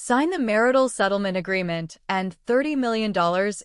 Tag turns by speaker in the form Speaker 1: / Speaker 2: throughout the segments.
Speaker 1: Sign the marital settlement agreement and $30 million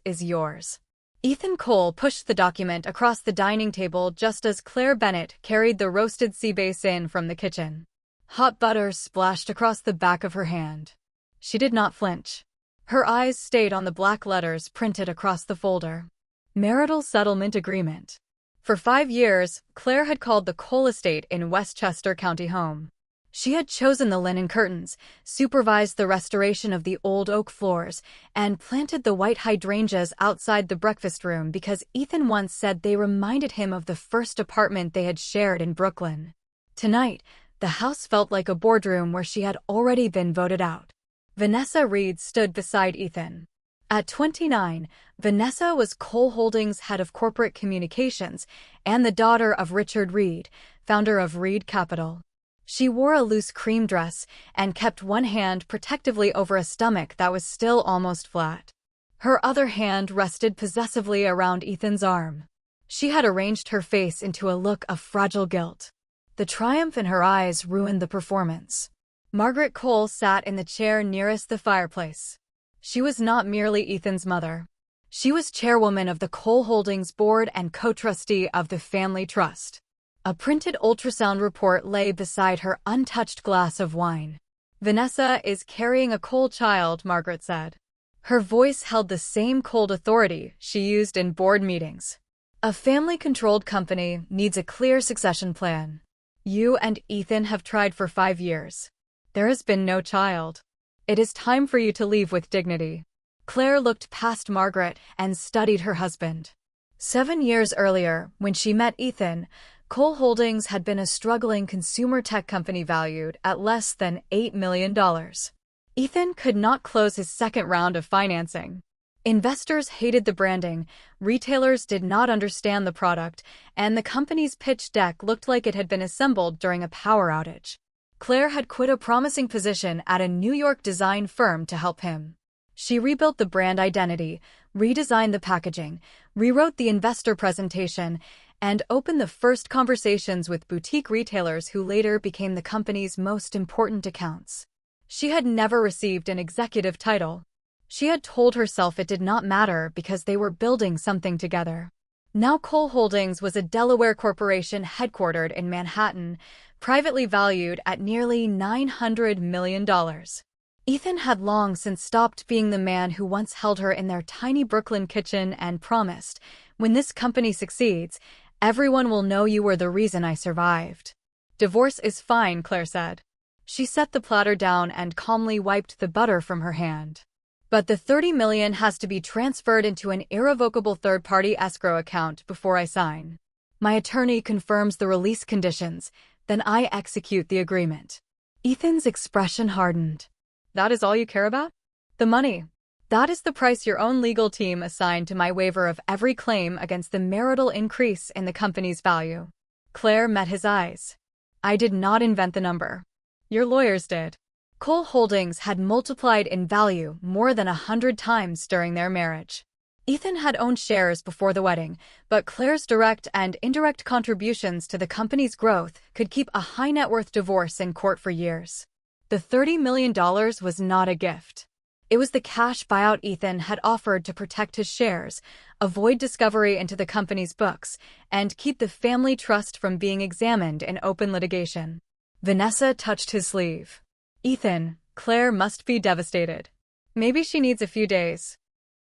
Speaker 1: is yours. Ethan Cole pushed the document across the dining table just as Claire Bennett carried the roasted sea bass in from the kitchen. Hot butter splashed across the back of her hand. She did not flinch. Her eyes stayed on the black letters printed across the folder. Marital Settlement Agreement. For 5 years, Claire had called the Cole estate in Westchester County home. She had chosen the linen curtains, supervised the restoration of the old oak floors, and planted the white hydrangeas outside the breakfast room because Ethan once said they reminded him of the first apartment they had shared in Brooklyn. Tonight, the house felt like a boardroom where she had already been voted out. Vanessa Reed stood beside Ethan. At 29, Vanessa was Cole Holdings' head of corporate communications and the daughter of Richard Reed, founder of Reed Capital. She wore a loose cream dress and kept one hand protectively over a stomach that was still almost flat. Her other hand rested possessively around Ethan's arm. She had arranged her face into a look of fragile guilt. The triumph in her eyes ruined the performance. Margaret Cole sat in the chair nearest the fireplace. She was not merely Ethan's mother. She was chairwoman of the Cole Holdings board and co-trustee of the family trust. A printed ultrasound report lay beside her untouched glass of wine. Vanessa is carrying a Cole child, Margaret said. Her voice held the same cold authority she used in board meetings. A family-controlled company needs a clear succession plan. You and Ethan have tried for 5 years. There has been no child. It is time for you to leave with dignity. Claire looked past Margaret and studied her husband. 7 years earlier, when she met Ethan, Cole Holdings had been a struggling consumer tech company valued at less than $8 million. Ethan could not close his second round of financing. Investors hated the branding, retailers did not understand the product, and the company's pitch deck looked like it had been assembled during a power outage. Claire had quit a promising position at a New York design firm to help him. She rebuilt the brand identity, redesigned the packaging, rewrote the investor presentation, and opened the first conversations with boutique retailers who later became the company's most important accounts. She had never received an executive title. She had told herself it did not matter because they were building something together. Now Cole Holdings was a Delaware corporation headquartered in Manhattan, privately valued at nearly $900 million. Ethan had long since stopped being the man who once held her in their tiny Brooklyn kitchen and promised, "When this company succeeds, everyone will know you were the reason I survived." "Divorce is fine," Claire said. She set the platter down and calmly wiped the butter from her hand. "But the $30 million has to be transferred into an irrevocable third-party escrow account before I sign. My attorney confirms the release conditions, then I execute the agreement." Ethan's expression hardened. "That is all you care about? The money? That is the price your own legal team assigned to my waiver of every claim against the marital increase in the company's value." Claire met his eyes. "I did not invent the number. Your lawyers did." Cole Holdings had multiplied in value more than 100 times during their marriage. Ethan had owned shares before the wedding, but Claire's direct and indirect contributions to the company's growth could keep a high-net-worth divorce in court for years. The $30 million was not a gift. It was the cash buyout Ethan had offered to protect his shares, avoid discovery into the company's books, and keep the family trust from being examined in open litigation. Vanessa touched his sleeve. "Ethan, Claire must be devastated. Maybe she needs a few days."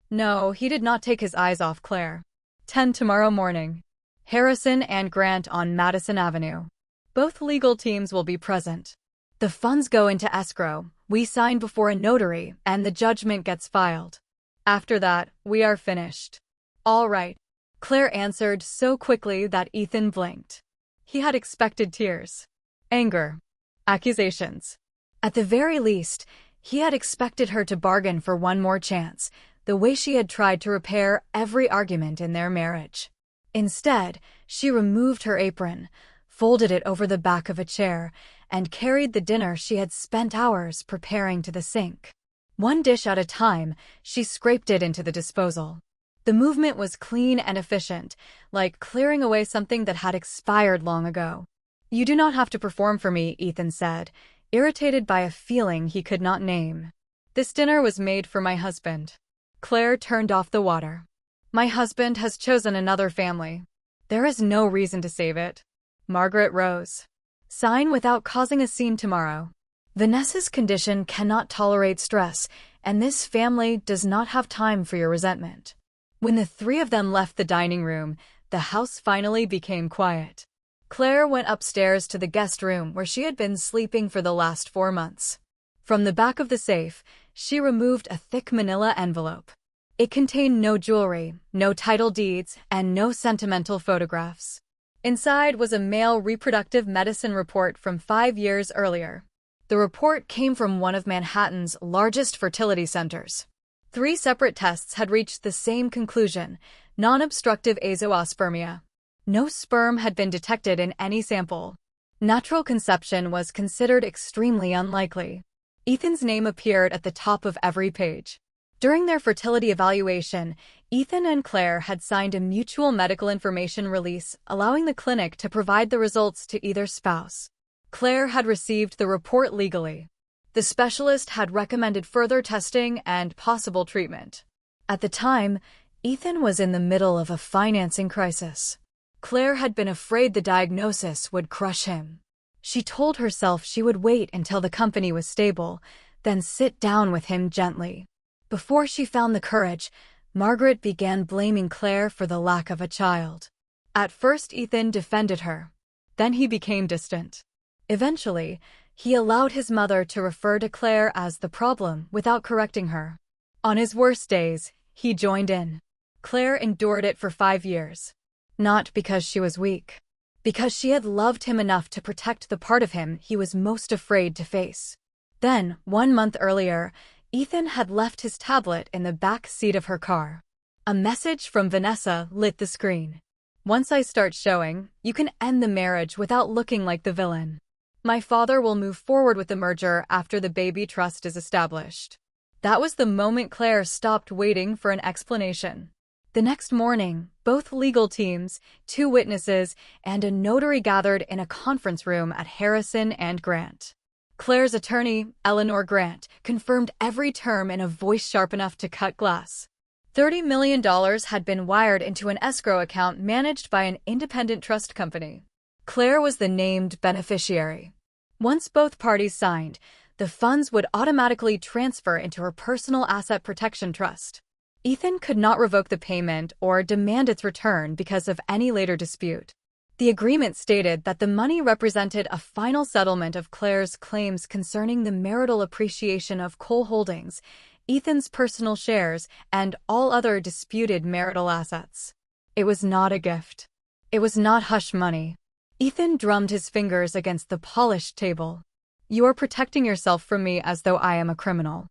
Speaker 1: No, he did not take his eyes off Claire. 10 tomorrow morning. Harrison and Grant on Madison Avenue. Both legal teams will be present. The funds go into escrow, we sign before a notary, and the judgment gets filed. After that, we are finished. All right. Claire answered so quickly that Ethan blinked. He had expected tears. Anger. Accusations. At the very least, he had expected her to bargain for one more chance, the way she had tried to repair every argument in their marriage. Instead, she removed her apron, folded it over the back of a chair, and carried the dinner she had spent hours preparing to the sink. One dish at a time, she scraped it into the disposal. The movement was clean and efficient, like clearing away something that had expired long ago. "You do not have to perform for me," Ethan said, irritated by a feeling he could not name. This dinner was made for my husband. Claire turned off the water. My husband has chosen another family. There is no reason to save it. Margaret rose. Sign without causing a scene tomorrow. Vanessa's condition cannot tolerate stress, and this family does not have time for your resentment. When the three of them left the dining room, the house finally became quiet. Claire went upstairs to the guest room where she had been sleeping for the last 4 months. From the back of the safe, she removed a thick manila envelope. It contained no jewelry, no title deeds, and no sentimental photographs. Inside was a male reproductive medicine report from 5 years earlier. The report came from one of Manhattan's largest fertility centers. 3 separate tests had reached the same conclusion: non-obstructive azoospermia. No sperm had been detected in any sample. Natural conception was considered extremely unlikely. Ethan's name appeared at the top of every page. During their fertility evaluation, Ethan and Claire had signed a mutual medical information release allowing the clinic to provide the results to either spouse. Claire had received the report legally. The specialist had recommended further testing and possible treatment. At the time, Ethan was in the middle of a financing crisis. Claire had been afraid the diagnosis would crush him. She told herself she would wait until the company was stable, then sit down with him gently. Before she found the courage, Margaret began blaming Claire for the lack of a child. At first, Ethan defended her. Then he became distant. Eventually, he allowed his mother to refer to Claire as the problem without correcting her. On his worst days, he joined in. Claire endured it for 5 years. Not because she was weak. Because she had loved him enough to protect the part of him he was most afraid to face. Then, 1 month earlier, Ethan had left his tablet in the back seat of her car. A message from Vanessa lit the screen. Once I start showing, you can end the marriage without looking like the villain. My father will move forward with the merger after the baby trust is established. That was the moment Claire stopped waiting for an explanation. The next morning, both legal teams, 2 witnesses, and a notary gathered in a conference room at Harrison and Grant. Claire's attorney, Eleanor Grant, confirmed every term in a voice sharp enough to cut glass. $30 million had been wired into an escrow account managed by an independent trust company. Claire was the named beneficiary. Once both parties signed, the funds would automatically transfer into her personal asset protection trust. Ethan could not revoke the payment or demand its return because of any later dispute. The agreement stated that the money represented a final settlement of Claire's claims concerning the marital appreciation of Cole Holdings, Ethan's personal shares, and all other disputed marital assets. It was not a gift. It was not hush money. Ethan drummed his fingers against the polished table. You are protecting yourself from me as though I am a criminal.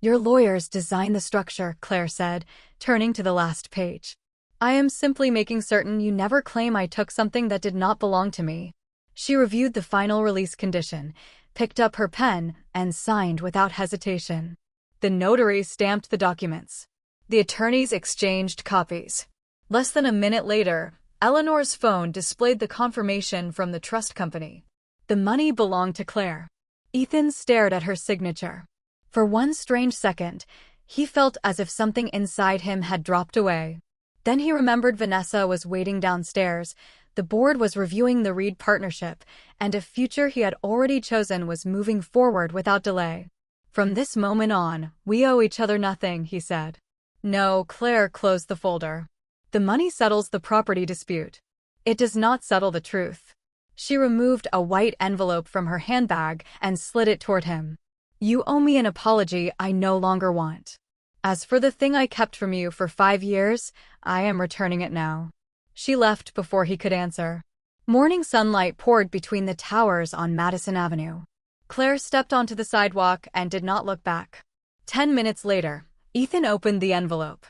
Speaker 1: Your lawyers designed the structure, Claire said, turning to the last page. I am simply making certain you never claim I took something that did not belong to me. She reviewed the final release condition, picked up her pen, and signed without hesitation. The notary stamped the documents. The attorneys exchanged copies. Less than a minute later, Eleanor's phone displayed the confirmation from the trust company. The money belonged to Claire. Ethan stared at her signature. For one strange second, he felt as if something inside him had dropped away. Then he remembered Vanessa was waiting downstairs, the board was reviewing the Reed partnership, and a future he had already chosen was moving forward without delay. From this moment on, we owe each other nothing, he said. No, Claire closed the folder. The money settles the property dispute. It does not settle the truth. She removed a white envelope from her handbag and slid it toward him. You owe me an apology I no longer want. As for the thing I kept from you for 5 years, I am returning it now. She left before he could answer. Morning sunlight poured between the towers on Madison Avenue. Claire stepped onto the sidewalk and did not look back. 10 minutes later, Ethan opened the envelope.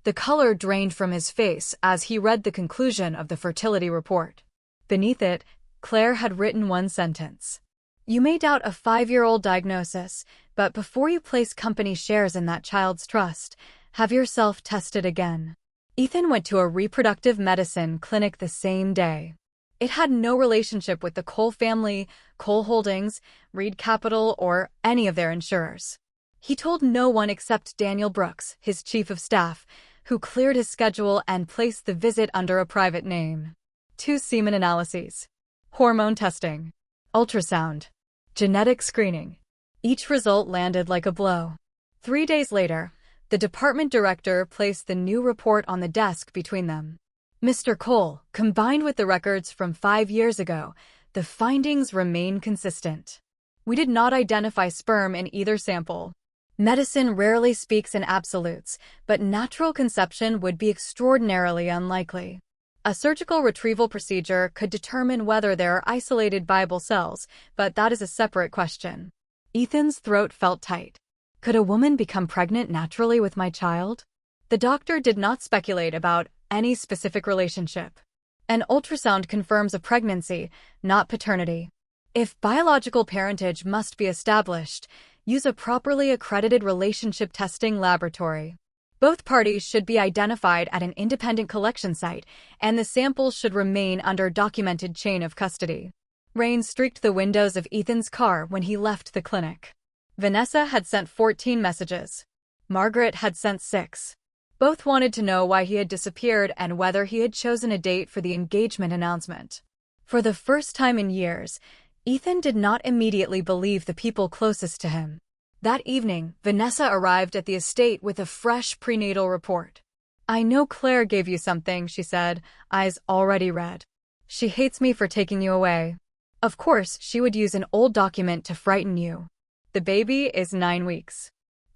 Speaker 1: The color drained from his face as he read the conclusion of the fertility report. Beneath it, Claire had written one sentence. You may doubt a 5-year-old diagnosis, but before you place company shares in that child's trust, have yourself tested again. Ethan went to a reproductive medicine clinic the same day. It had no relationship with the Cole family, Cole Holdings, Reed Capital, or any of their insurers. He told no one except Daniel Brooks, his chief of staff, who cleared his schedule and placed the visit under a private name. 2 semen analyses, hormone testing, ultrasound, genetic screening. Each result landed like a blow. 3 days later, the department director placed the new report on the desk between them. Mr. Cole, combined with the records from 5 years ago, the findings remain consistent. We did not identify sperm in either sample. Medicine rarely speaks in absolutes, but natural conception would be extraordinarily unlikely. A surgical retrieval procedure could determine whether there are isolated viable cells, but that is a separate question. Ethan's throat felt tight. Could a woman become pregnant naturally with my child? The doctor did not speculate about any specific relationship. An ultrasound confirms a pregnancy, not paternity. If biological parentage must be established, use a properly accredited relationship testing laboratory. Both parties should be identified at an independent collection site, and the samples should remain under documented chain of custody. Rain streaked the windows of Ethan's car when he left the clinic. Vanessa had sent 14 messages. Margaret had sent 6. Both wanted to know why he had disappeared and whether he had chosen a date for the engagement announcement. For the first time in years, Ethan did not immediately believe the people closest to him. That evening, Vanessa arrived at the estate with a fresh prenatal report. "I know Claire gave you something," she said, eyes already red. "She hates me for taking you away. Of course, she would use an old document to frighten you. The baby is 9 weeks.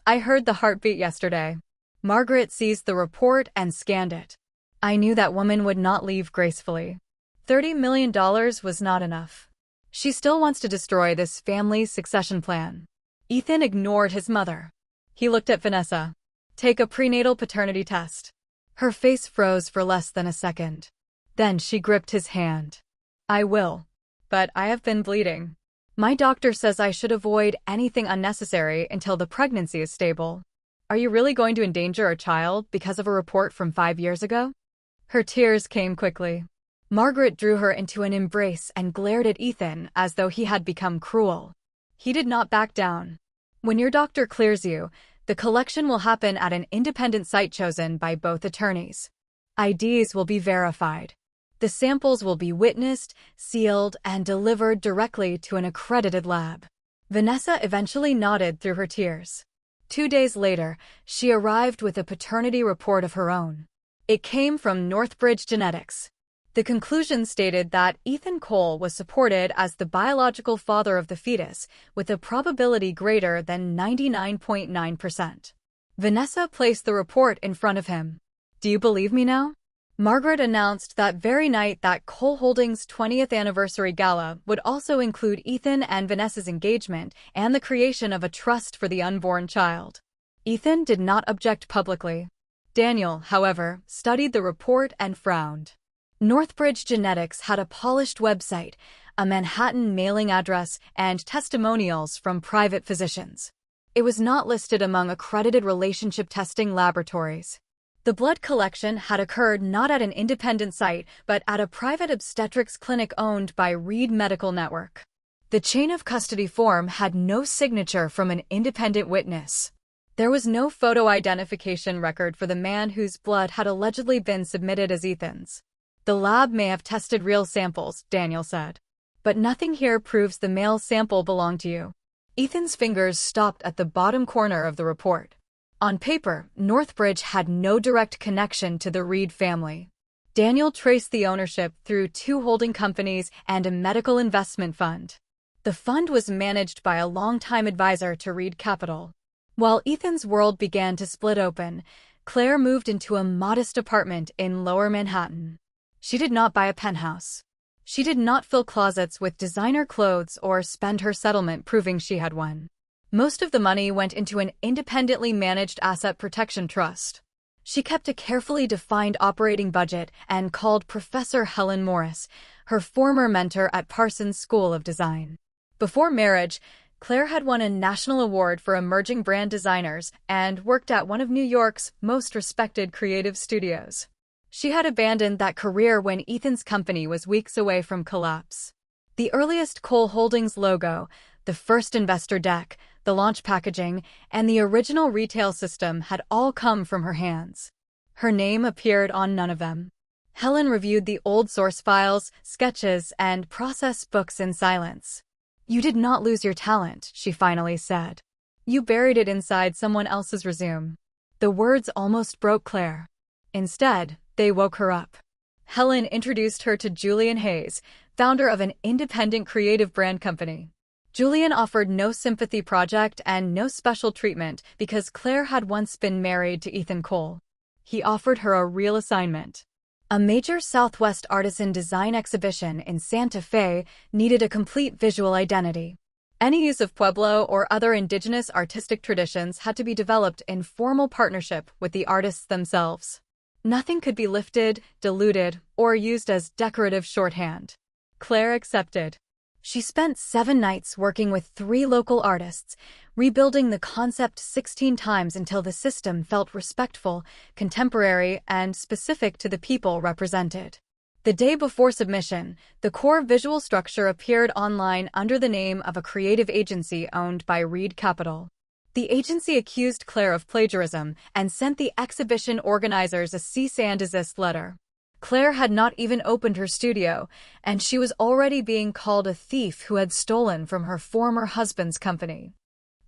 Speaker 1: I heard the heartbeat yesterday." Margaret seized the report and scanned it. "I knew that woman would not leave gracefully. $30 million was not enough. She still wants to destroy this family's succession plan." Ethan ignored his mother. He looked at Vanessa. "Take a prenatal paternity test." Her face froze for less than a second. Then she gripped his hand. "I will. But I have been bleeding. My doctor says I should avoid anything unnecessary until the pregnancy is stable." "Are you really going to endanger a child because of a report from 5 years ago?" Her tears came quickly. Margaret drew her into an embrace and glared at Ethan as though he had become cruel. He did not back down. "When your doctor clears you, the collection will happen at an independent site chosen by both attorneys. IDs will be verified. The samples will be witnessed, sealed, and delivered directly to an accredited lab." Vanessa eventually nodded through her tears. 2 days later, she arrived with a paternity report of her own. It came from Northbridge Genetics. The conclusion stated that Ethan Cole was supported as the biological father of the fetus, with a probability greater than 99.9%. Vanessa placed the report in front of him. "Do you believe me now?" Margaret announced that very night that Cole Holdings' 20th anniversary gala would also include Ethan and Vanessa's engagement and the creation of a trust for the unborn child. Ethan did not object publicly. Daniel, however, studied the report and frowned. Northbridge Genetics had a polished website, a Manhattan mailing address, and testimonials from private physicians. It was not listed among accredited relationship testing laboratories. The blood collection had occurred not at an independent site, but at a private obstetrics clinic owned by Reed Medical Network. The chain of custody form had no signature from an independent witness. There was no photo identification record for the man whose blood had allegedly been submitted as Ethan's. "The lab may have tested real samples," Daniel said. "But nothing here proves the male sample belonged to you." Ethan's fingers stopped at the bottom corner of the report. On paper, Northbridge had no direct connection to the Reed family. Daniel traced the ownership through 2 holding companies and a medical investment fund. The fund was managed by a longtime advisor to Reed Capital. While Ethan's world began to split open, Claire moved into a modest apartment in Lower Manhattan. She did not buy a penthouse. She did not fill closets with designer clothes or spend her settlement proving she had one. Most of the money went into an independently managed asset protection trust. She kept a carefully defined operating budget and called Professor Helen Morris, her former mentor at Parsons School of Design. Before marriage, Claire had won a national award for emerging brand designers and worked at one of New York's most respected creative studios. She had abandoned that career when Ethan's company was weeks away from collapse. The earliest Cole Holdings logo, The first investor deck, the launch packaging, and the original retail system had all come from her hands. Her name appeared on none of them. Helen reviewed the old source files, sketches, and process books in silence. "You did not lose your talent," she finally said. "You buried it inside someone else's resume." The words almost broke Claire. Instead, they woke her up. Helen introduced her to Julian Hayes, founder of an independent creative brand company. Julian offered no sympathy project and no special treatment because Claire had once been married to Ethan Cole. He offered her a real assignment. A major Southwest artisan design exhibition in Santa Fe needed a complete visual identity. Any use of Pueblo or other indigenous artistic traditions had to be developed in formal partnership with the artists themselves. Nothing could be lifted, diluted, or used as decorative shorthand. Claire accepted. She spent 7 nights working with 3 local artists, rebuilding the concept 16 times until the system felt respectful, contemporary, and specific to the people represented. The day before submission, the core visual structure appeared online under the name of a creative agency owned by Reed Capital. The agency accused Claire of plagiarism and sent the exhibition organizers a cease and desist letter. Claire had not even opened her studio, and she was already being called a thief who had stolen from her former husband's company.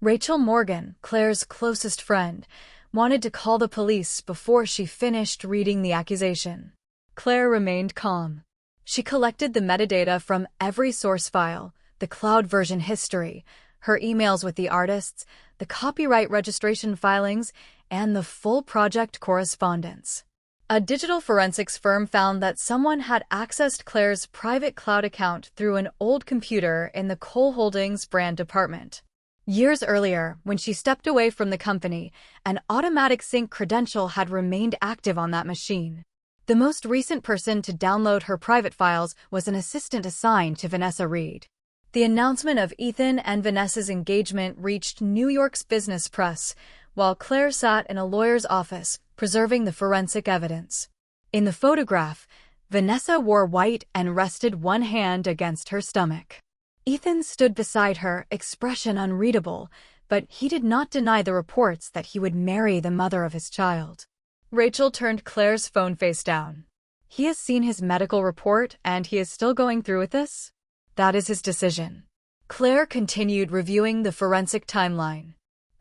Speaker 1: Rachel Morgan, Claire's closest friend, wanted to call the police before she finished reading the accusation. Claire remained calm. She collected the metadata from every source file, the cloud version history, her emails with the artists, the copyright registration filings, and the full project correspondence. A digital forensics firm found that someone had accessed Claire's private cloud account through an old computer in the Cole Holdings brand department. Years earlier, when she stepped away from the company, an automatic sync credential had remained active on that machine. The most recent person to download her private files was an assistant assigned to Vanessa Reed. The announcement of Ethan and Vanessa's engagement reached New York's business press, while Claire sat in a lawyer's office, preserving the forensic evidence. In the photograph, Vanessa wore white and rested one hand against her stomach. Ethan stood beside her, expression unreadable, but he did not deny the reports that he would marry the mother of his child. Rachel turned Claire's phone face down. "He has seen his medical report and he is still going through with this? That is his decision." Claire continued reviewing the forensic timeline.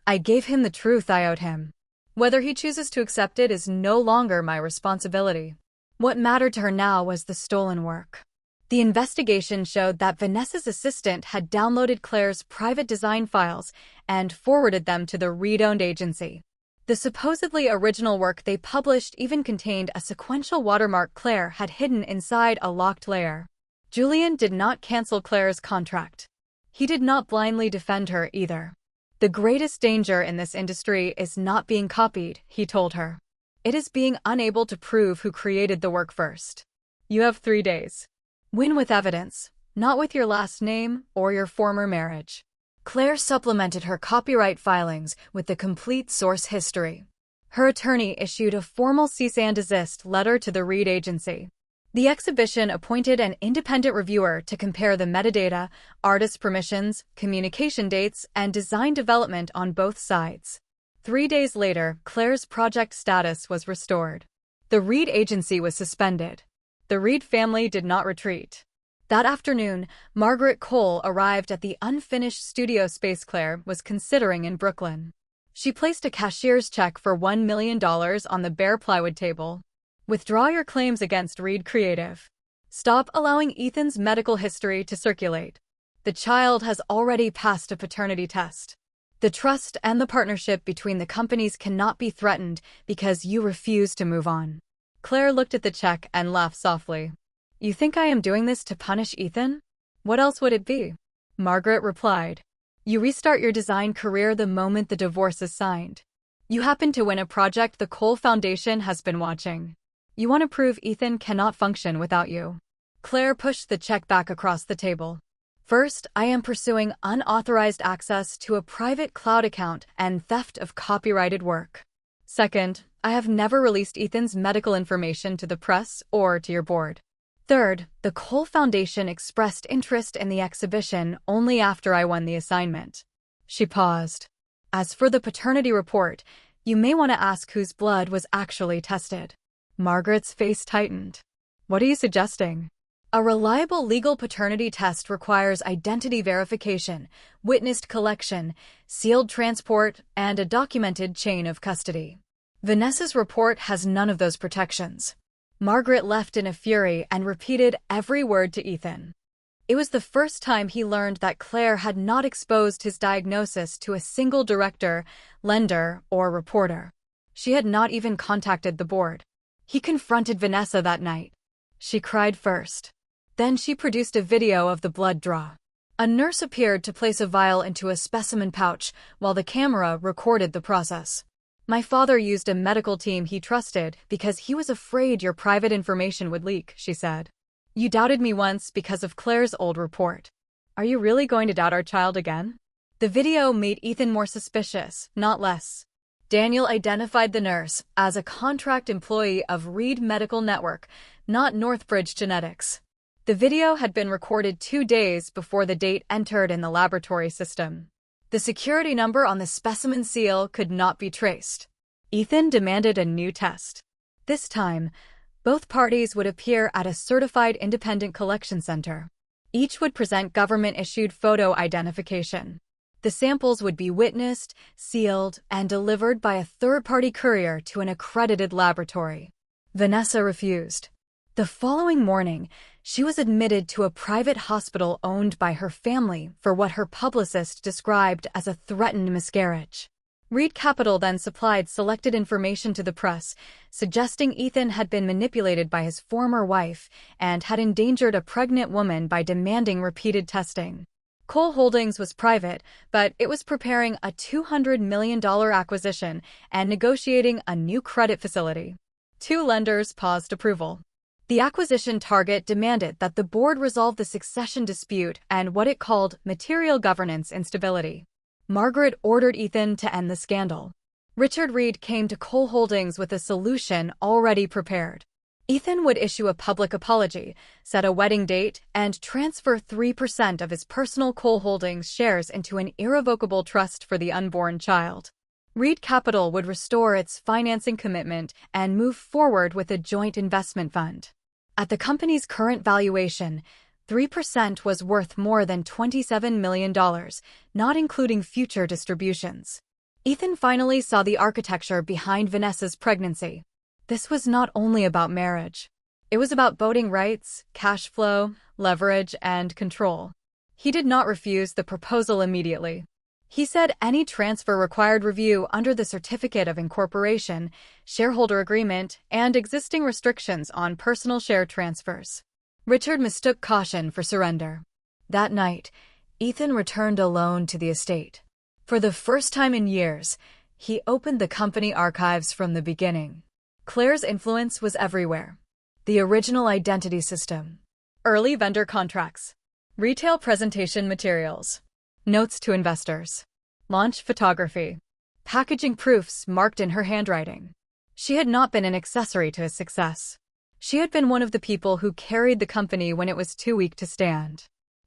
Speaker 1: "I gave him the truth I owed him. Whether he chooses to accept it is no longer my responsibility." What mattered to her now was the stolen work. The investigation showed that Vanessa's assistant had downloaded Claire's private design files and forwarded them to the Reed-owned agency. The supposedly original work they published even contained a sequential watermark Claire had hidden inside a locked layer. Julian did not cancel Claire's contract. He did not blindly defend her either. "The greatest danger in this industry is not being copied," he told her. "It is being unable to prove who created the work first. You have 3 days. Win with evidence, not with your last name or your former marriage." Claire supplemented her copyright filings with the complete source history. Her attorney issued a formal cease and desist letter to the Reed agency. The exhibition appointed an independent reviewer to compare the metadata, artist permissions, communication dates, and design development on both sides. 3 days later, Claire's project status was restored. The Reed agency was suspended. The Reed family did not retreat. That afternoon, Margaret Cole arrived at the unfinished studio space Claire was considering in Brooklyn. She placed a cashier's check for $1 million on the bare plywood table. "Withdraw your claims against Reed Creative. Stop allowing Ethan's medical history to circulate. The child has already passed a paternity test. The trust and the partnership between the companies cannot be threatened because you refuse to move on." Claire looked at the check and laughed softly. "You think I am doing this to punish Ethan? What else would it be?" Margaret replied. "You restart your design career the moment the divorce is signed. You happen to win a project the Cole Foundation has been watching. You want to prove Ethan cannot function without you." Claire pushed the check back across the table. "First, I am pursuing unauthorized access to a private cloud account and theft of copyrighted work. Second, I have never released Ethan's medical information to the press or to your board. Third, the Cole Foundation expressed interest in the exhibition only after I won the assignment. She paused. As for the paternity report, you may want to ask whose blood was actually tested. Margaret's face tightened. What are you suggesting? A reliable legal paternity test requires identity verification, witnessed collection, sealed transport, and a documented chain of custody. Vanessa's report has none of those protections. Margaret left in a fury and repeated every word to Ethan. It was the first time he learned that Claire had not exposed his diagnosis to a single director, lender, or reporter. She had not even contacted the board. He confronted Vanessa that night. She cried first. Then she produced a video of the blood draw. A nurse appeared to place a vial into a specimen pouch while the camera recorded the process. My father used a medical team he trusted because he was afraid your private information would leak, she said. You doubted me once because of Claire's old report. Are you really going to doubt our child again? The video made Ethan more suspicious, not less. Daniel identified the nurse as a contract employee of Reed Medical Network, not Northbridge Genetics. The video had been recorded 2 days before the date entered in the laboratory system. The security number on the specimen seal could not be traced. Ethan demanded a new test. This time, both parties would appear at a certified independent collection center. Each would present government-issued photo identification. The samples would be witnessed, sealed, and delivered by a third-party courier to an accredited laboratory. Vanessa refused. The following morning, she was admitted to a private hospital owned by her family for what her publicist described as a threatened miscarriage. Reed Capital then supplied selected information to the press, suggesting Ethan had been manipulated by his former wife and had endangered a pregnant woman by demanding repeated testing. Cole Holdings was private, but it was preparing a $200 million acquisition and negotiating a new credit facility. 2 lenders paused approval. The acquisition target demanded that the board resolve the succession dispute and what it called material governance instability. Margaret ordered Ethan to end the scandal. Richard Reed came to Cole Holdings with a solution already prepared. Ethan would issue a public apology, set a wedding date, and transfer 3% of his personal Cole Holdings shares into an irrevocable trust for the unborn child. Reed Capital would restore its financing commitment and move forward with a joint investment fund. At the company's current valuation, 3% was worth more than $27 million, not including future distributions. Ethan finally saw the architecture behind Vanessa's pregnancy. This was not only about marriage. It was about voting rights, cash flow, leverage, and control. He did not refuse the proposal immediately. He said any transfer required review under the Certificate of Incorporation, shareholder agreement, and existing restrictions on personal share transfers. Richard mistook caution for surrender. That night, Ethan returned alone to the estate. For the first time in years, he opened the company archives from the beginning. Claire's influence was everywhere. The original identity system, early vendor contracts, retail presentation materials, notes to investors, launch photography, packaging proofs marked in her handwriting. She had not been an accessory to his success. She had been one of the people who carried the company when it was too weak to stand.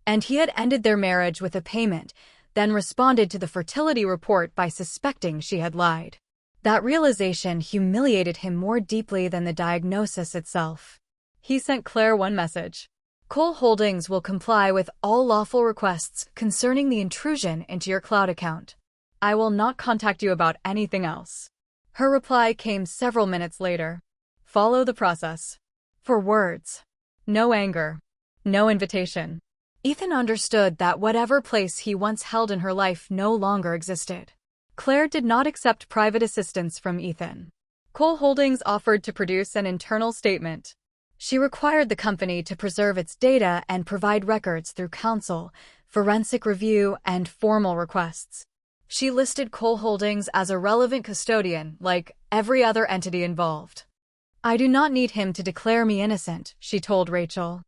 Speaker 1: And he had ended their marriage with a payment, then responded to the fertility report by suspecting she had lied. That realization humiliated him more deeply than the diagnosis itself. He sent Claire one message. Cole Holdings will comply with all lawful requests concerning the intrusion into your cloud account. I will not contact you about anything else. Her reply came several minutes later. Follow the process. 4 words. No anger. No invitation. Ethan understood that whatever place he once held in her life no longer existed. Claire did not accept private assistance from Ethan. Cole Holdings offered to produce an internal statement. She required the company to preserve its data and provide records through counsel, forensic review, and formal requests. She listed Cole Holdings as a relevant custodian, like every other entity involved. I do not need him to declare me innocent, she told Rachel.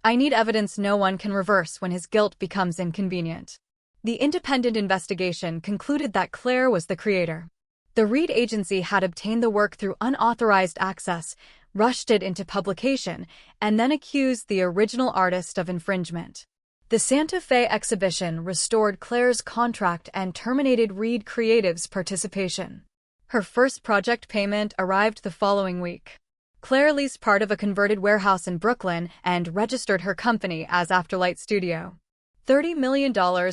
Speaker 1: I need evidence no one can reverse when his guilt becomes inconvenient. The independent investigation concluded that Claire was the creator. The Reed agency had obtained the work through unauthorized access, rushed it into publication, and then accused the original artist of infringement. The Santa Fe exhibition restored Claire's contract and terminated Reed Creative's participation. Her first project payment arrived the following week. Claire leased part of a converted warehouse in Brooklyn and registered her company as Afterlight Studio. $30 million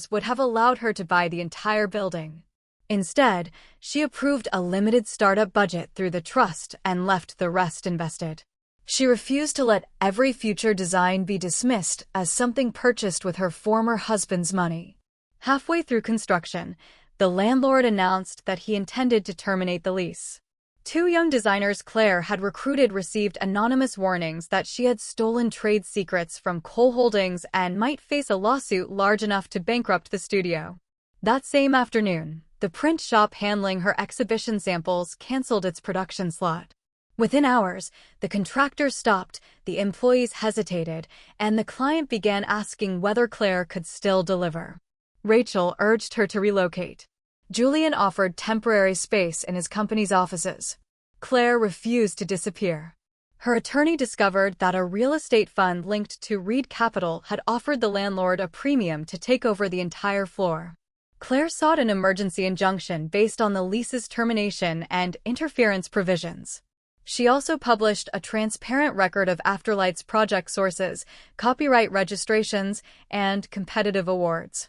Speaker 1: would have allowed her to buy the entire building. Instead, she approved a limited startup budget through the trust and left the rest invested. She refused to let every future design be dismissed as something purchased with her former husband's money. Halfway through construction, the landlord announced that he intended to terminate the lease. Two young designers Claire had recruited received anonymous warnings that she had stolen trade secrets from Cole Holdings and might face a lawsuit large enough to bankrupt the studio. That same afternoon, the print shop handling her exhibition samples canceled its production slot. Within hours, the contractor stopped, the employees hesitated, and the client began asking whether Claire could still deliver. Rachel urged her to relocate. Julian offered temporary space in his company's offices. Claire refused to disappear. Her attorney discovered that a real estate fund linked to Reed Capital had offered the landlord a premium to take over the entire floor. Claire sought an emergency injunction based on the lease's termination and interference provisions. She also published a transparent record of Afterlight's project sources, copyright registrations, and competitive awards.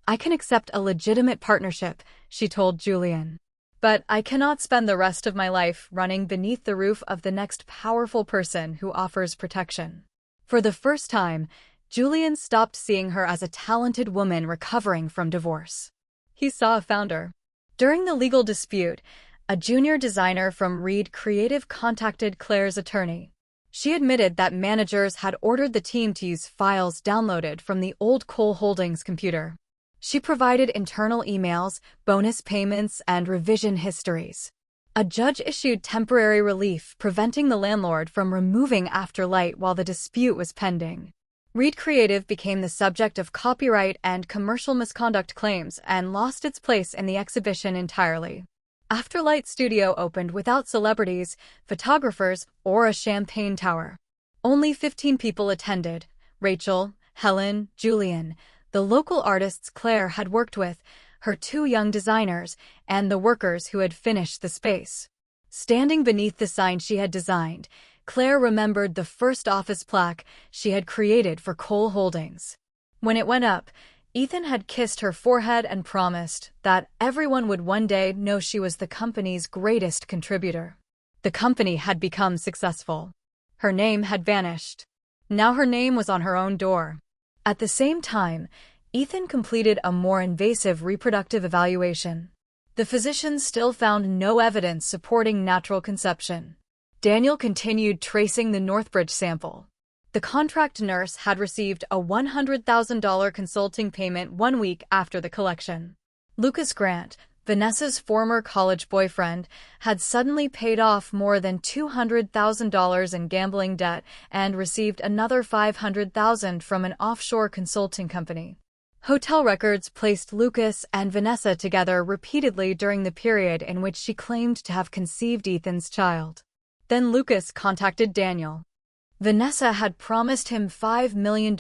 Speaker 1: "I can accept a legitimate partnership," she told Julian. "But I cannot spend the rest of my life running beneath the roof of the next powerful person who offers protection." For the first time, Julian stopped seeing her as a talented woman recovering from divorce. He saw a founder. During the legal dispute, a junior designer from Reed Creative contacted Claire's attorney. She admitted that managers had ordered the team to use files downloaded from the old Cole Holdings computer. She provided internal emails, bonus payments, and revision histories. A judge issued temporary relief, preventing the landlord from removing Afterlight while the dispute was pending. Reed Creative became the subject of copyright and commercial misconduct claims and lost its place in the exhibition entirely. Afterlight Studio opened without celebrities, photographers, or a champagne tower. Only 15 people attended: Rachel, Helen, Julian, the local artists Claire had worked with, her two young designers, and the workers who had finished the space. Standing beneath the sign she had designed, Claire remembered the first office plaque she had created for Cole Holdings. When it went up, Ethan had kissed her forehead and promised that everyone would one day know she was the company's greatest contributor. The company had become successful. Her name had vanished. Now her name was on her own door. At the same time, Ethan completed a more invasive reproductive evaluation. The physicians still found no evidence supporting natural conception. Daniel continued tracing the Northbridge sample. The contract nurse had received a $100,000 consulting payment 1 week after the collection. Lucas Grant, Vanessa's former college boyfriend, had suddenly paid off more than $200,000 in gambling debt and received another $500,000 from an offshore consulting company. Hotel records placed Lucas and Vanessa together repeatedly during the period in which she claimed to have conceived Ethan's child. Then Lucas contacted Daniel. Vanessa had promised him $5 million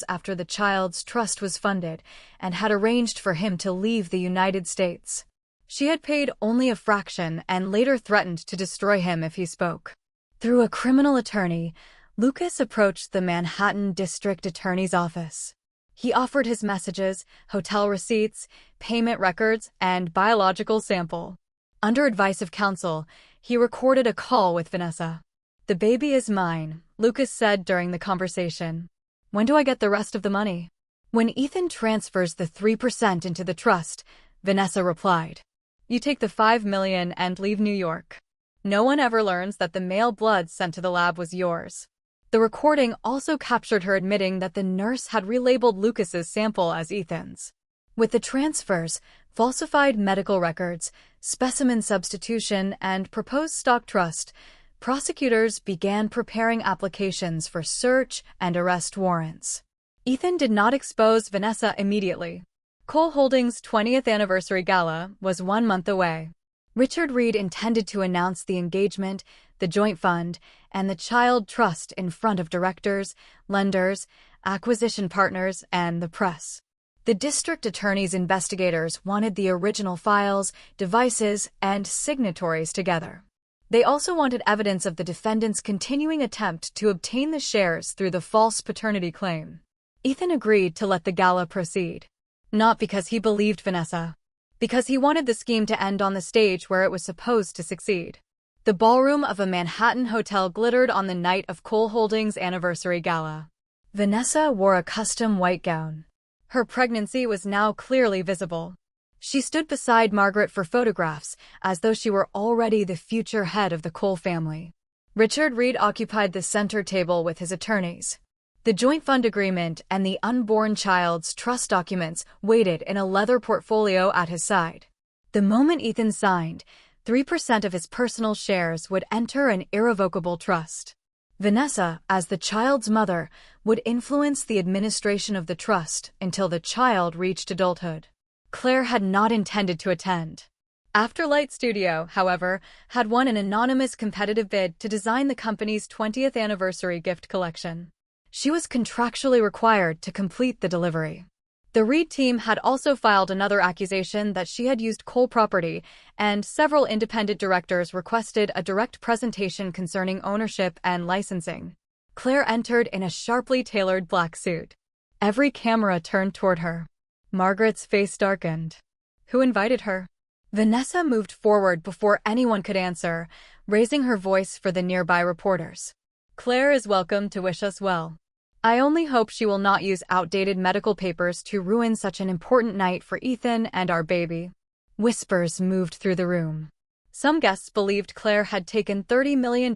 Speaker 1: after the child's trust was funded and had arranged for him to leave the United States. She had paid only a fraction and later threatened to destroy him if he spoke. Through a criminal attorney, Lucas approached the Manhattan District Attorney's office. He offered his messages, hotel receipts, payment records, and biological sample. Under advice of counsel, he recorded a call with Vanessa. "The baby is mine," Lucas said during the conversation. "When do I get the rest of the money?" "When Ethan transfers the 3% into the trust," Vanessa replied. "You take the $5 million and leave New York. No one ever learns that the male blood sent to the lab was yours." The recording also captured her admitting that the nurse had relabeled Lucas's sample as Ethan's. With the transfers, falsified medical records, specimen substitution, and proposed stock trust, prosecutors began preparing applications for search and arrest warrants. Ethan did not expose Vanessa immediately. Cole Holdings' 20th anniversary gala was 1 month away. Richard Reed intended to announce the engagement, the joint fund, and the child trust in front of directors, lenders, acquisition partners, and the press. The district attorney's investigators wanted the original files, devices, and signatories together. They also wanted evidence of the defendant's continuing attempt to obtain the shares through the false paternity claim. Ethan agreed to let the gala proceed. Not because he believed Vanessa. Because he wanted the scheme to end on the stage where it was supposed to succeed. The ballroom of a Manhattan hotel glittered on the night of Cole Holdings' anniversary gala. Vanessa wore a custom white gown. Her pregnancy was now clearly visible. She stood beside Margaret for photographs, as though she were already the future head of the Cole family. Richard Reed occupied the center table with his attorneys. The joint fund agreement and the unborn child's trust documents waited in a leather portfolio at his side. The moment Ethan signed, 3% of his personal shares would enter an irrevocable trust. Vanessa, as the child's mother, would influence the administration of the trust until the child reached adulthood. Claire had not intended to attend. Afterlight Studio, however, had won an anonymous competitive bid to design the company's 20th anniversary gift collection. She was contractually required to complete the delivery. The Reed team had also filed another accusation that she had used Cole property, and several independent directors requested a direct presentation concerning ownership and licensing. Claire entered in a sharply tailored black suit. Every camera turned toward her. Margaret's face darkened. Who invited her? Vanessa moved forward before anyone could answer, raising her voice for the nearby reporters. Claire is welcome to wish us well. I only hope she will not use outdated medical papers to ruin such an important night for Ethan and our baby. Whispers moved through the room. Some guests believed Claire had taken $30 million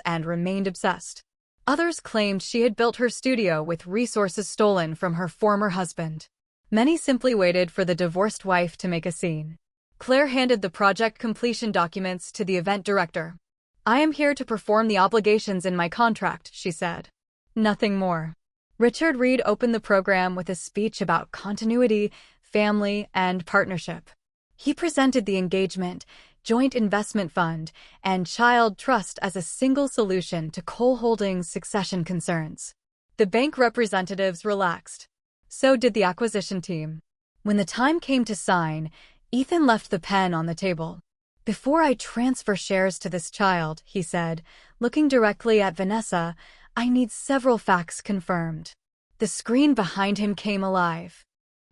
Speaker 1: and remained obsessed. Others claimed she had built her studio with resources stolen from her former husband. Many simply waited for the divorced wife to make a scene. Claire handed the project completion documents to the event director. I am here to perform the obligations in my contract, she said. Nothing more. Richard Reed opened the program with a speech about continuity, family, and partnership. He presented the engagement, joint investment fund, and child trust as a single solution to Cole Holdings' succession concerns. The bank representatives relaxed. So did the acquisition team. When the time came to sign, Ethan left the pen on the table. Before I transfer shares to this child, he said, looking directly at Vanessa, I need several facts confirmed. The screen behind him came alive.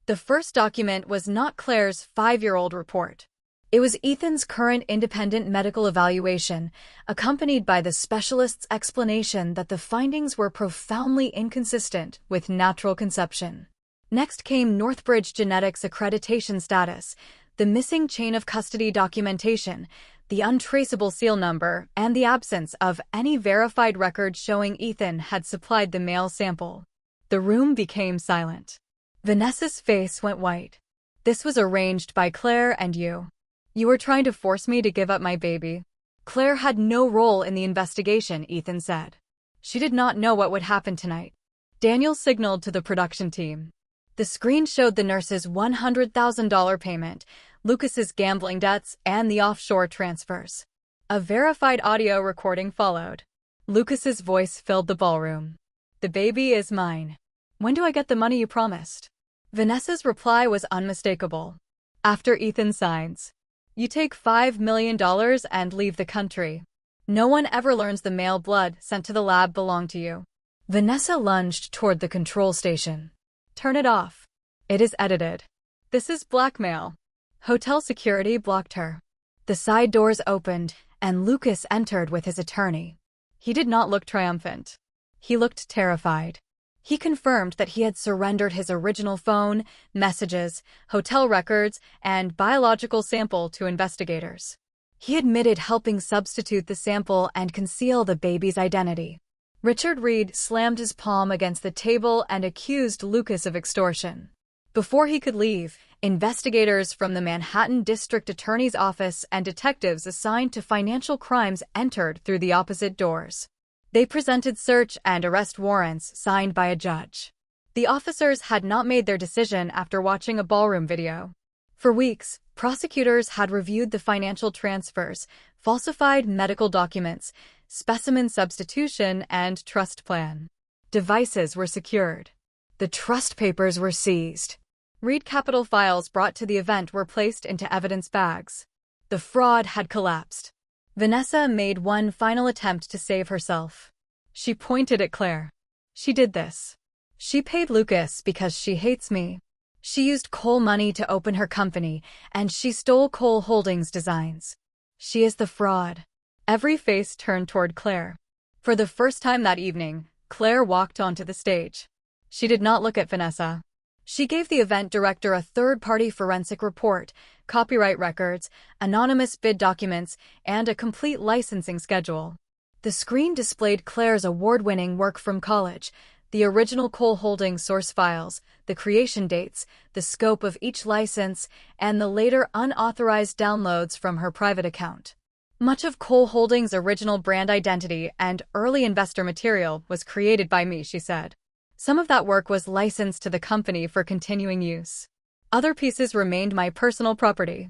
Speaker 1: The first document was not Claire's 5-year-old report. It was Ethan's current independent medical evaluation, accompanied by the specialist's explanation that the findings were profoundly inconsistent with natural conception. Next came Northbridge Genetics accreditation status, the missing chain of custody documentation, the untraceable seal number, and the absence of any verified record showing Ethan had supplied the male sample. The room became silent. Vanessa's face went white. This was arranged by Claire and you. You were trying to force me to give up my baby. Claire had no role in the investigation, Ethan said. She did not know what would happen tonight. Daniel signaled to the production team. The screen showed the nurse's $100,000 payment, Lucas's gambling debts, and the offshore transfers. A verified audio recording followed. Lucas's voice filled the ballroom. The baby is mine. When do I get the money you promised? Vanessa's reply was unmistakable. After Ethan signs. You take $5 million and leave the country. No one ever learns the male blood sent to the lab belonged to you. Vanessa lunged toward the control station. Turn it off. It is edited. This is blackmail. Hotel security blocked her. The side doors opened, and Lucas entered with his attorney. He did not look triumphant. He looked terrified. He confirmed that he had surrendered his original phone, messages, hotel records, and biological sample to investigators. He admitted helping substitute the sample and conceal the baby's identity. Richard Reed slammed his palm against the table and accused Lucas of extortion. Before he could leave, investigators from the Manhattan District Attorney's Office and detectives assigned to financial crimes entered through the opposite doors. They presented search and arrest warrants signed by a judge. The officers had not made their decision after watching a ballroom video. For weeks, prosecutors had reviewed the financial transfers, falsified medical documents, specimen substitution, and trust plan. Devices were secured. The trust papers were seized. Reed Capital files brought to the event were placed into evidence bags. The fraud had collapsed. Vanessa made one final attempt to save herself. She pointed at Claire. She did this. She paid Lucas because she hates me. She used Cole money to open her company, and she stole Cole Holdings designs. She is the fraud. Every face turned toward Claire. For the first time that evening, Claire walked onto the stage. She did not look at Vanessa. She gave the event director a third-party forensic report, copyright records, anonymous bid documents, and a complete licensing schedule. The screen displayed Claire's award-winning work from college, the original Cole Holdings source files, the creation dates, the scope of each license, and the later unauthorized downloads from her private account. Much of Cole Holdings' original brand identity and early investor material was created by me, she said. Some of that work was licensed to the company for continuing use. Other pieces remained my personal property.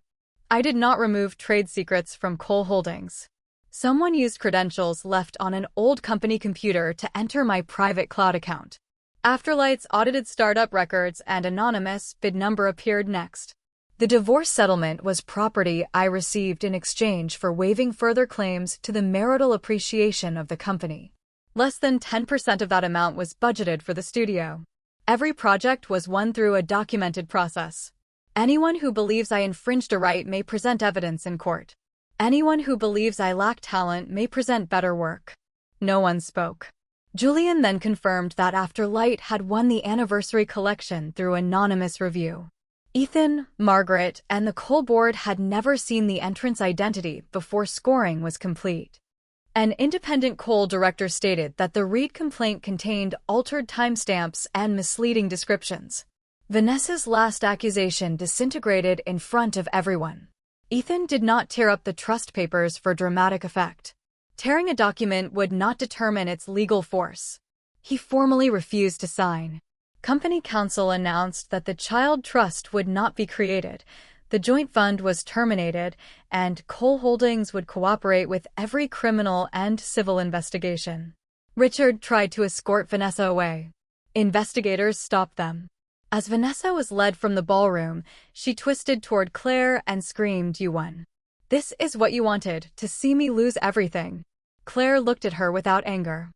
Speaker 1: I did not remove trade secrets from Cole Holdings. Someone used credentials left on an old company computer to enter my private cloud account. Afterlight's audited startup records and anonymous bid number appeared next. The divorce settlement was property I received in exchange for waiving further claims to the marital appreciation of the company. Less than 10% of that amount was budgeted for the studio. Every project was won through a documented process. Anyone who believes I infringed a right may present evidence in court. Anyone who believes I lack talent may present better work. No one spoke. Julian then confirmed that Afterlight had won the anniversary collection through anonymous review. Ethan, Margaret, and the Cole board had never seen the entrant's identity before scoring was complete. An independent Cole director stated that the Reed complaint contained altered timestamps and misleading descriptions. Vanessa's last accusation disintegrated in front of everyone. Ethan did not tear up the trust papers for dramatic effect. Tearing a document would not determine its legal force. He formally refused to sign. Company counsel announced that the child trust would not be created, the joint fund was terminated, and Cole Holdings would cooperate with every criminal and civil investigation. Richard tried to escort Vanessa away. Investigators stopped them. As Vanessa was led from the ballroom, she twisted toward Claire and screamed, "You won. This is what you wanted, to see me lose everything." Claire looked at her without anger.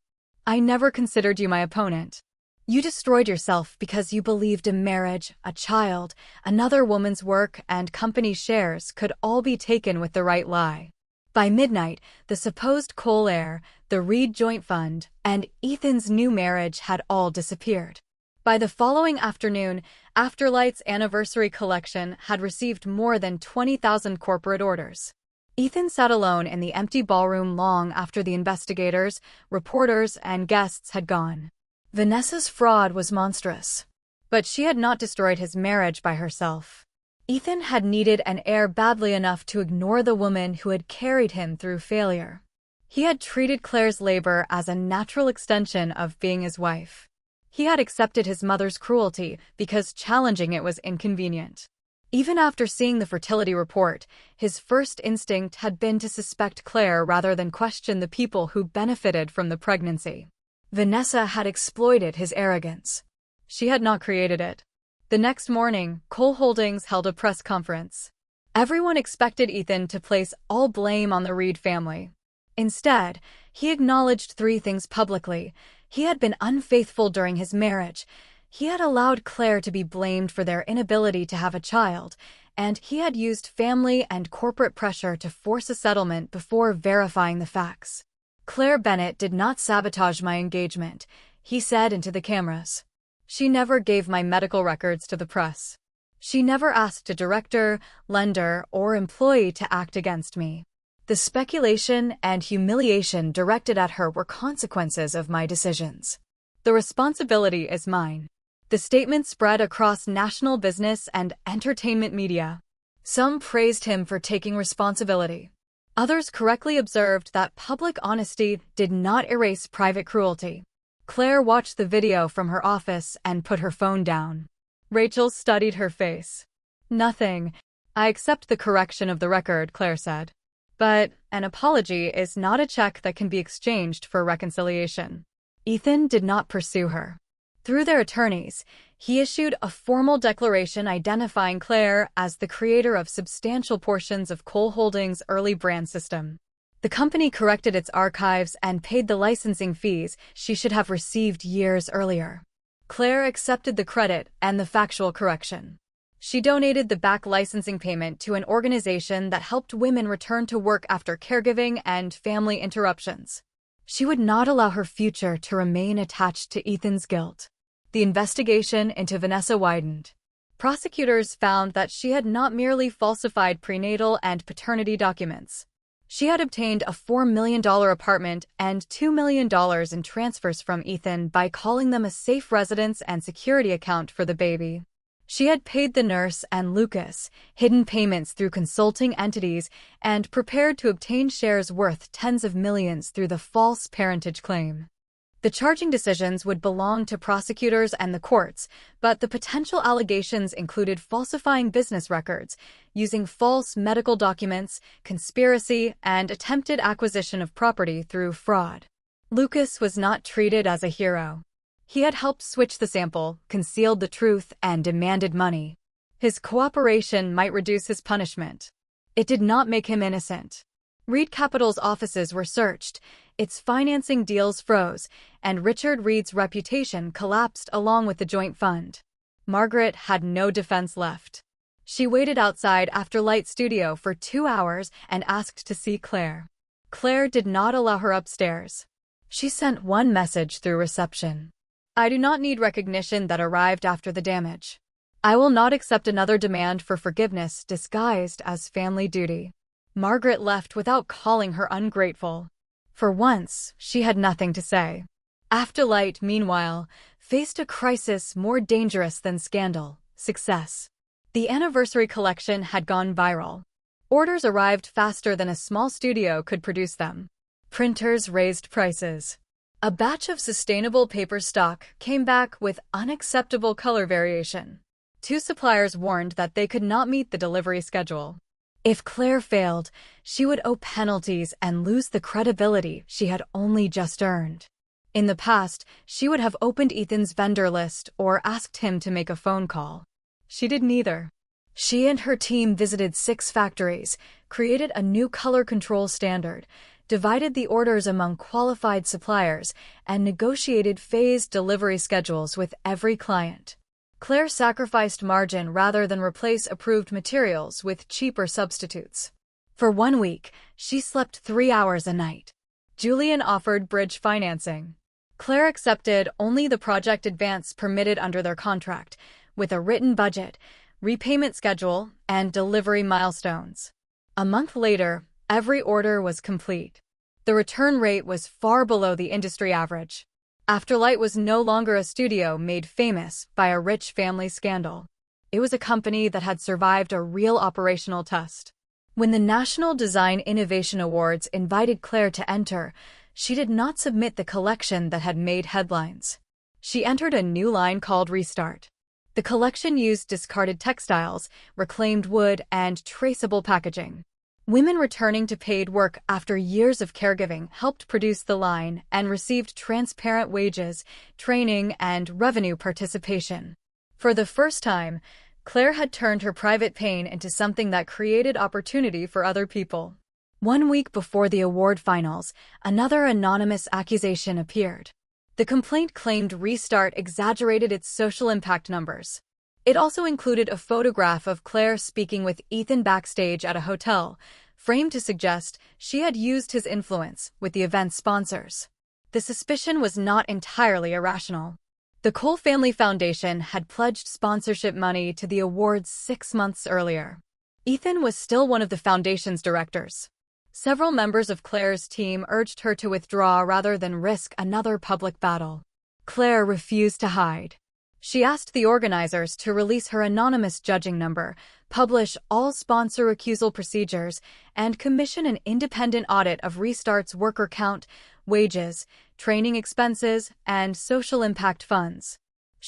Speaker 1: "I never considered you my opponent. You destroyed yourself because you believed a marriage, a child, another woman's work, and company shares could all be taken with the right lie." By midnight, the supposed Cole heir, the Reed joint fund, and Ethan's new marriage had all disappeared. By the following afternoon, Afterlight's anniversary collection had received more than 20,000 corporate orders. Ethan sat alone in the empty ballroom long after the investigators, reporters, and guests had gone. Vanessa's fraud was monstrous. But she had not destroyed his marriage by herself. Ethan had needed an heir badly enough to ignore the woman who had carried him through failure. He had treated Claire's labor as a natural extension of being his wife. He had accepted his mother's cruelty because challenging it was inconvenient. Even after seeing the fertility report, his first instinct had been to suspect Claire rather than question the people who benefited from the pregnancy. Vanessa had exploited his arrogance. She had not created it. The next morning, Cole Holdings held a press conference. Everyone expected Ethan to place all blame on the Reed family. Instead, he acknowledged three things publicly. He had been unfaithful during his marriage. He had allowed Claire to be blamed for their inability to have a child, and he had used family and corporate pressure to force a settlement before verifying the facts. "Claire Bennett did not sabotage my engagement," he said into the cameras. "She never gave my medical records to the press. She never asked a director, lender, or employee to act against me. The speculation and humiliation directed at her were consequences of my decisions. The responsibility is mine." The statement spread across national business and entertainment media. Some praised him for taking responsibility. Others correctly observed that public honesty did not erase private cruelty. Claire watched the video from her office and put her phone down. Rachel studied her face. Nothing. I accept the correction of the record, Claire said. But an apology is not a check that can be exchanged for reconciliation. Ethan did not pursue her. Through their attorneys, he issued a formal declaration identifying Claire as the creator of substantial portions of Cole Holdings' early brand system. The company corrected its archives and paid the licensing fees she should have received years earlier. Claire accepted the credit and the factual correction. She donated the back licensing payment to an organization that helped women return to work after caregiving and family interruptions. She would not allow her future to remain attached to Ethan's guilt. The investigation into Vanessa widened. Prosecutors found that she had not merely falsified prenatal and paternity documents. She had obtained a $4 million apartment and $2 million in transfers from Ethan by calling them a safe residence and security account for the baby. She had paid the nurse and Lucas hidden payments through consulting entities and prepared to obtain shares worth tens of millions through the false parentage claim. The charging decisions would belong to prosecutors and the courts, but the potential allegations included falsifying business records, using false medical documents, conspiracy, and attempted acquisition of property through fraud. Lucas was not treated as a hero. He had helped switch the sample, concealed the truth, and demanded money. His cooperation might reduce his punishment. It did not make him innocent. Reed Capital's offices were searched, its financing deals froze, and Richard Reed's reputation collapsed along with the joint fund. Margaret had no defense left. She waited outside Afterlight Studio for 2 hours and asked to see Claire. Claire did not allow her upstairs. She sent one message through reception. I do not need recognition that arrived after the damage. I will not accept another demand for forgiveness disguised as family duty. Margaret left without calling her ungrateful. For once, she had nothing to say. Afterlight, meanwhile, faced a crisis more dangerous than scandal: success. The anniversary collection had gone viral. Orders arrived faster than a small studio could produce them. Printers raised prices. A batch of sustainable paper stock came back with unacceptable color variation. 2 suppliers warned that they could not meet the delivery schedule. If Claire failed, she would owe penalties and lose the credibility she had only just earned. In the past, she would have opened Ethan's vendor list or asked him to make a phone call. She did neither. She and her team visited 6 factories, created a new color control standard, divided the orders among qualified suppliers, and negotiated phased delivery schedules with every client. Claire sacrificed margin rather than replace approved materials with cheaper substitutes. For 1 week, she slept 3 hours a night. Julian offered bridge financing. Claire accepted only the project advance permitted under their contract, with a written budget, repayment schedule, and delivery milestones. A month later, every order was complete. The return rate was far below the industry average. Afterlight was no longer a studio made famous by a rich family scandal. It was a company that had survived a real operational test. When the National Design Innovation Awards invited Claire to enter, she did not submit the collection that had made headlines. She entered a new line called Restart. The collection used discarded textiles, reclaimed wood, and traceable packaging. Women returning to paid work after years of caregiving helped produce the line and received transparent wages, training, and revenue participation. For the first time, Claire had turned her private pain into something that created opportunity for other people. 1 week before the award finals, another anonymous accusation appeared. The complaint claimed Restart exaggerated its social impact numbers. It also included a photograph of Claire speaking with Ethan backstage at a hotel, framed to suggest she had used his influence with the event's sponsors. The suspicion was not entirely irrational. The Cole Family Foundation had pledged sponsorship money to the awards 6 months earlier. Ethan was still one of the foundation's directors. Several members of Claire's team urged her to withdraw rather than risk another public battle. Claire refused to hide. She asked the organizers to release her anonymous judging number, publish all sponsor recusal procedures, and commission an independent audit of Restart's worker count, wages, training expenses, and social impact funds.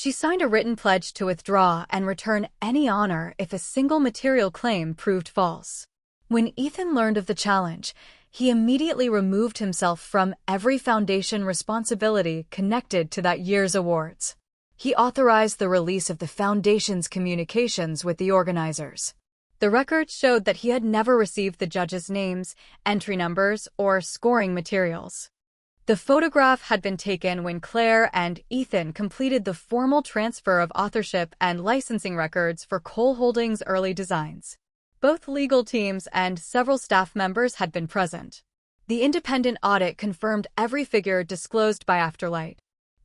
Speaker 1: She signed a written pledge to withdraw and return any honor if a single material claim proved false. When Ethan learned of the challenge, he immediately removed himself from every foundation responsibility connected to that year's awards. He authorized the release of the foundation's communications with the organizers. The records showed that he had never received the judges' names, entry numbers, or scoring materials. The photograph had been taken when Claire and Ethan completed the formal transfer of authorship and licensing records for Cole Holdings' early designs. Both legal teams and several staff members had been present. The independent audit confirmed every figure disclosed by Afterlight.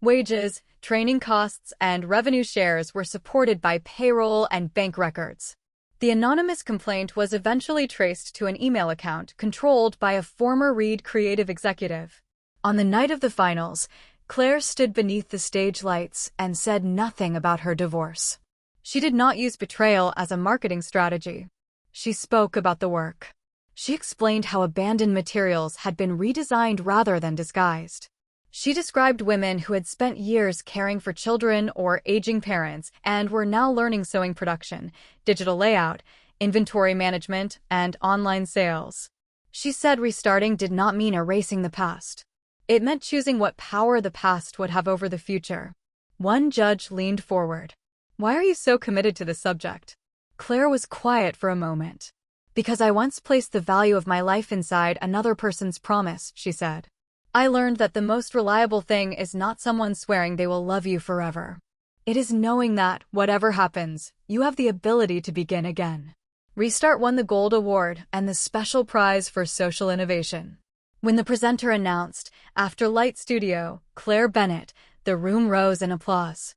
Speaker 1: Wages, training costs, and revenue shares were supported by payroll and bank records. The anonymous complaint was eventually traced to an email account controlled by a former Reed creative executive. On the night of the finals, Claire stood beneath the stage lights and said nothing about her divorce. She did not use betrayal as a marketing strategy. She spoke about the work. She explained how abandoned materials had been redesigned rather than disguised. She described women who had spent years caring for children or aging parents and were now learning sewing production, digital layout, inventory management, and online sales. She said restarting did not mean erasing the past. It meant choosing what power the past would have over the future. One judge leaned forward. "Why are you so committed to the subject?" Claire was quiet for a moment. "Because I once placed the value of my life inside another person's promise," she said. "I learned that the most reliable thing is not someone swearing they will love you forever. It is knowing that, whatever happens, you have the ability to begin again." Restart won the Gold Award and the Special Prize for Social Innovation. When the presenter announced, Afterlight Studio, Claire Bennett, the room rose in applause.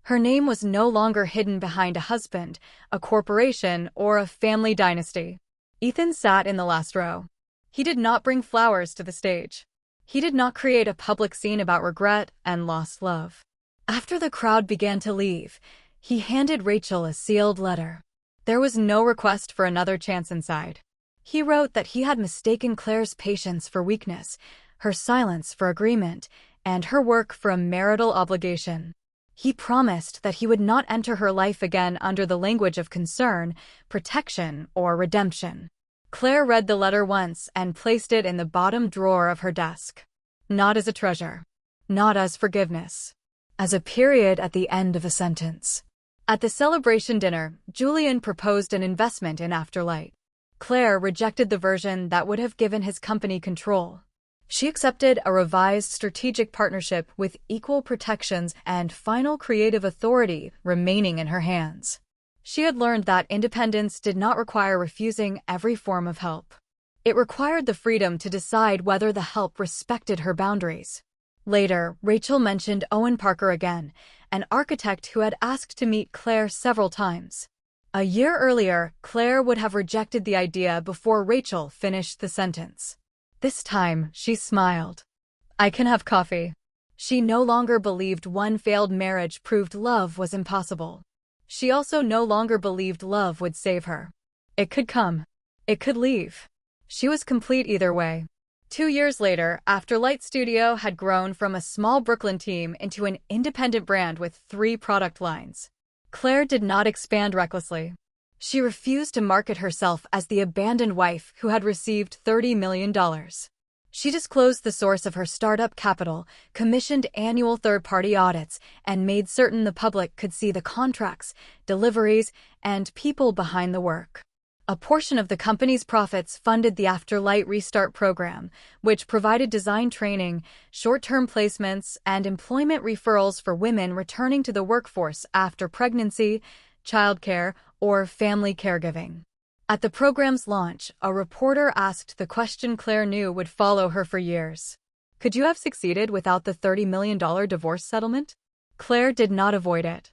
Speaker 1: Her name was no longer hidden behind a husband, a corporation, or a family dynasty. Ethan sat in the last row. He did not bring flowers to the stage. He did not create a public scene about regret and lost love. After the crowd began to leave, he handed Rachel a sealed letter. There was no request for another chance inside. He wrote that he had mistaken Claire's patience for weakness, her silence for agreement, and her work for a marital obligation. He promised that he would not enter her life again under the language of concern, protection, or redemption. Claire read the letter once and placed it in the bottom drawer of her desk. Not as a treasure. Not as forgiveness. As a period at the end of a sentence. At the celebration dinner, Julian proposed an investment in Afterlight. Claire rejected the version that would have given his company control. She accepted a revised strategic partnership with equal protections and final creative authority remaining in her hands. She had learned that independence did not require refusing every form of help. It required the freedom to decide whether the help respected her boundaries. Later, Rachel mentioned Owen Parker again, an architect who had asked to meet Claire several times. A year earlier, Claire would have rejected the idea before Rachel finished the sentence. This time, she smiled. "I can have coffee." She no longer believed one failed marriage proved love was impossible. She also no longer believed love would save her. It could come. It could leave. She was complete either way. 2 years later, Afterlight Studio had grown from a small Brooklyn team into an independent brand with 3 product lines. Claire did not expand recklessly. She refused to market herself as the abandoned wife who had received $30 million. She disclosed the source of her startup capital, commissioned annual third-party audits, and made certain the public could see the contracts, deliveries, and people behind the work. A portion of the company's profits funded the Afterlight Restart program, which provided design training, short-term placements, and employment referrals for women returning to the workforce after pregnancy, childcare, or family caregiving. At the program's launch, a reporter asked the question Claire knew would follow her for years. Could you have succeeded without the $30 million divorce settlement? Claire did not avoid it.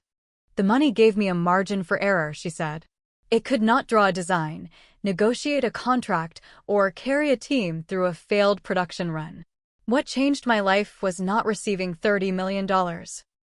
Speaker 1: The money gave me a margin for error, she said. It could not draw a design, negotiate a contract, or carry a team through a failed production run. What changed my life was not receiving $30 million.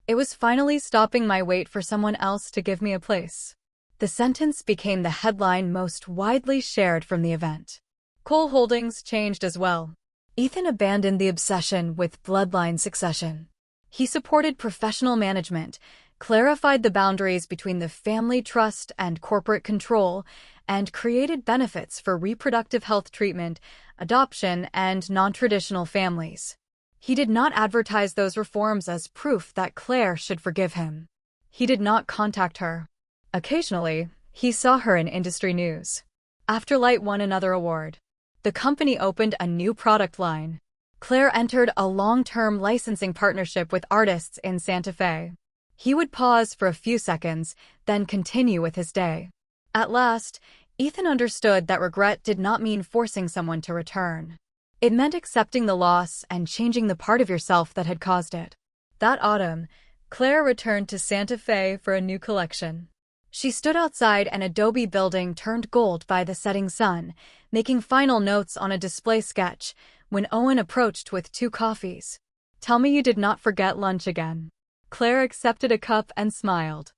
Speaker 1: It was finally stopping my wait for someone else to give me a place. The sentence became the headline most widely shared from the event. Cole Holdings changed as well. Ethan abandoned the obsession with bloodline succession. He supported professional management, clarified the boundaries between the family trust and corporate control, and created benefits for reproductive health treatment, adoption, and non-traditional families. He did not advertise those reforms as proof that Claire should forgive him. He did not contact her. Occasionally, he saw her in industry news. Afterlight won another award. The company opened a new product line. Claire entered a long-term licensing partnership with artists in Santa Fe. He would pause for a few seconds, then continue with his day. At last, Ethan understood that regret did not mean forcing someone to return. It meant accepting the loss and changing the part of yourself that had caused it. That autumn, Claire returned to Santa Fe for a new collection. She stood outside an adobe building turned gold by the setting sun, making final notes on a display sketch, when Owen approached with 2 coffees. "Tell me you did not forget lunch again." Claire accepted a cup and smiled.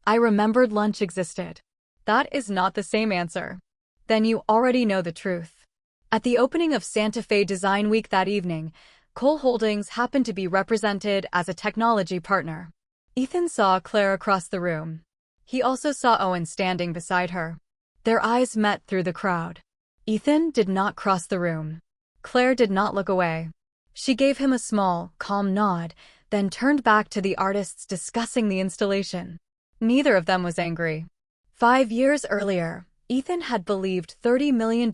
Speaker 1: "I remembered lunch existed." "That is not the same answer." "Then you already know the truth." At the opening of Santa Fe Design Week that evening, Cole Holdings happened to be represented as a technology partner. Ethan saw Claire across the room. He also saw Owen standing beside her. Their eyes met through the crowd. Ethan did not cross the room. Claire did not look away. She gave him a small, calm nod, then turned back to the artists discussing the installation. Neither of them was angry. 5 years earlier, Ethan had believed $30 million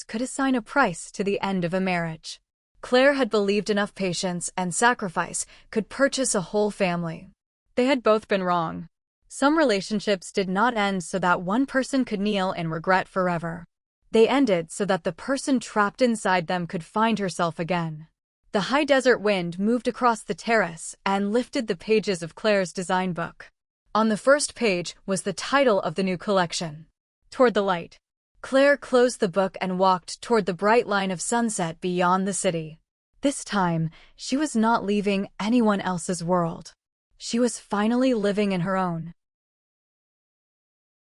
Speaker 1: could assign a price to the end of a marriage. Claire had believed enough patience and sacrifice could purchase a whole family. They had both been wrong. Some relationships did not end so that one person could kneel in regret forever. They ended so that the person trapped inside them could find herself again. The high desert wind moved across the terrace and lifted the pages of Claire's design book. On the first page was the title of the new collection, Toward the Light. Claire closed the book and walked toward the bright line of sunset beyond the city. This time, she was not leaving anyone else's world. She was finally living in her own.